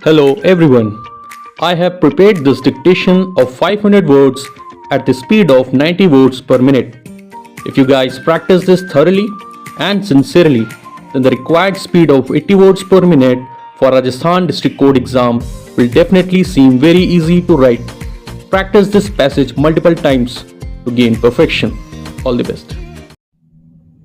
Hello everyone. I have prepared this dictation of 500 words at the speed of 90 words per minute. If you guys practice this thoroughly and sincerely, then the required speed of 80 words per minute for Rajasthan District Code exam will definitely seem very easy to write. Practice this passage multiple times to gain perfection. All the best.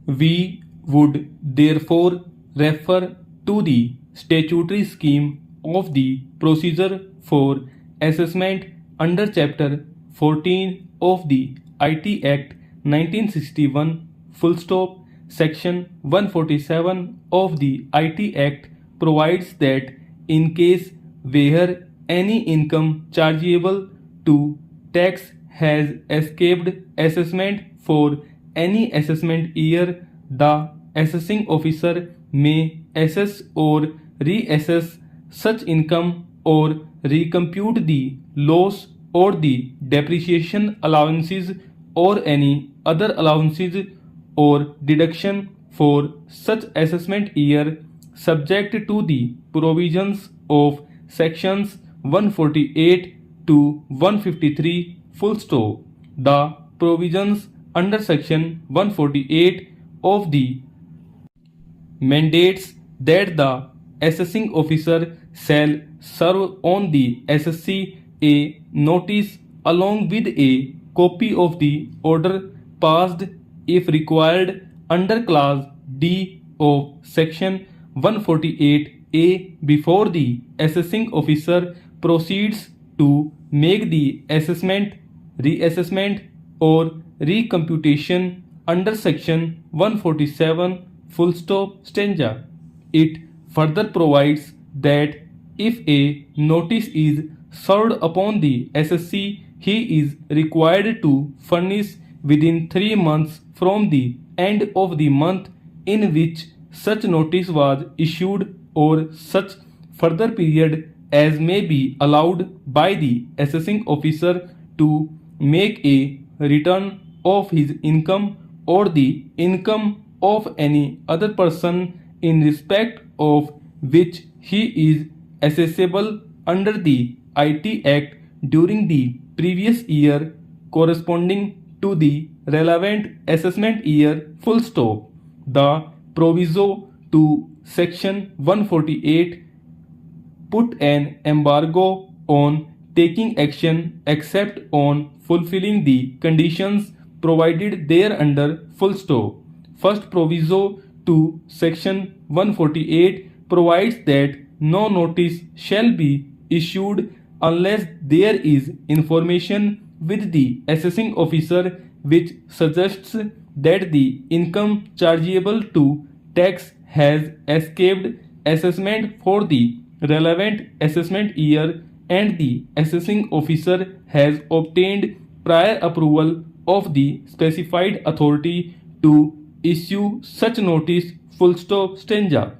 We would therefore refer to the statutory scheme of the procedure for assessment under Chapter 14 of the IT Act 1961, full stop. Section 147 of the IT Act provides that in case where any income chargeable to tax has escaped assessment for any assessment year, the assessing officer may assess or reassess such income or recompute the loss or the depreciation allowances or any other allowances or deduction for such assessment year, subject to the provisions of sections 148 to 153, full stop. The provisions under section 148 of the mandates that the assessing officer shall serve on the SSC a notice along with a copy of the order passed if required under clause D of section 148A before the assessing officer proceeds to make the assessment, reassessment or recomputation under section 147, full stop, stanza. It further provides that if a notice is served upon the SSC, he is required to furnish within 3 months from the end of the month in which such notice was issued or such further period as may be allowed by the assessing officer to make a return of his income or the income of any other person in respect of which he is assessable under the IT Act during the previous year corresponding to the relevant assessment year, full stop. The proviso to section 148 put an embargo on taking action except on fulfilling the conditions provided thereunder, full stop. First proviso to section 148 provides that no notice shall be issued unless there is information with the assessing officer which suggests that the income chargeable to tax has escaped assessment for the relevant assessment year and the assessing officer has obtained prior approval of the specified authority to issue such notice, full stop, stanza.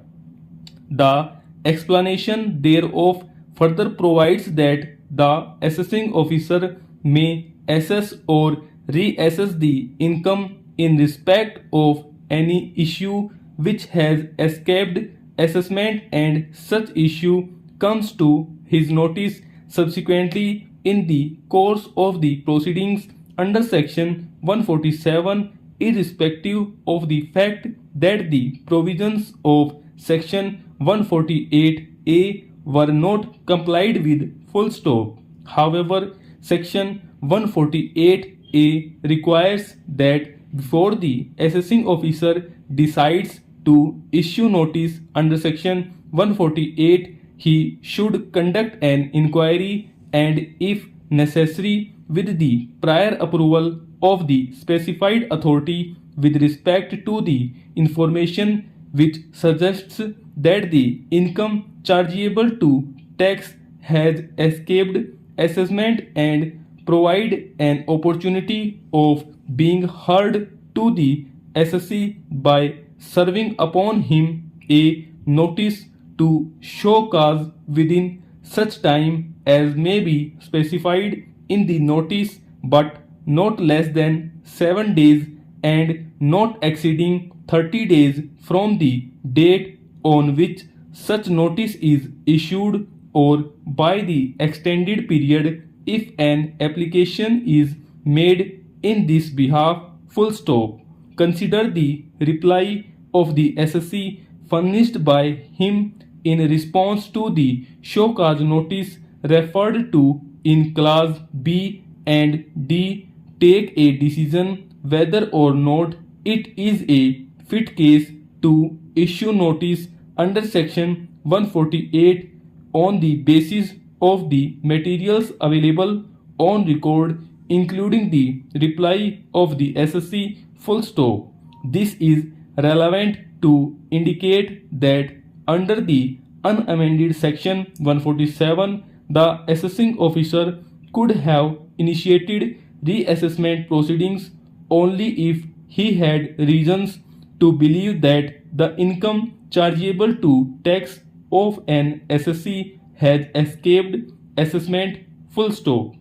The explanation thereof further provides that the assessing officer may assess or reassess the income in respect of any issue which has escaped assessment and such issue comes to his notice subsequently in the course of the proceedings under section 147, irrespective of the fact that the provisions of section 148A were not complied with, full stop. However, section 148A requires that before the assessing officer decides to issue notice under section 148, he should conduct an inquiry and, if necessary, with the prior approval of the specified authority with respect to the information which suggests that the income chargeable to tax has escaped assessment and provide an opportunity of being heard to the assessee by serving upon him a notice to show cause within such time as may be specified in the notice, but not less than 7 days and not exceeding 30 days from the date on which such notice is issued or by the extended period if an application is made in this behalf, full stop. Consider the reply of the SSC furnished by him in response to the show cause notice referred to in clause B and D. Take a decision whether or not it is a fit case to issue notice under section 148 on the basis of the materials available on record, including the reply of the SSC, full stop. This is relevant to indicate that under the unamended section 147, the assessing officer could have initiated reassessment proceedings only if he had reasons to believe that the income chargeable to tax of an SSC has escaped assessment, full stop.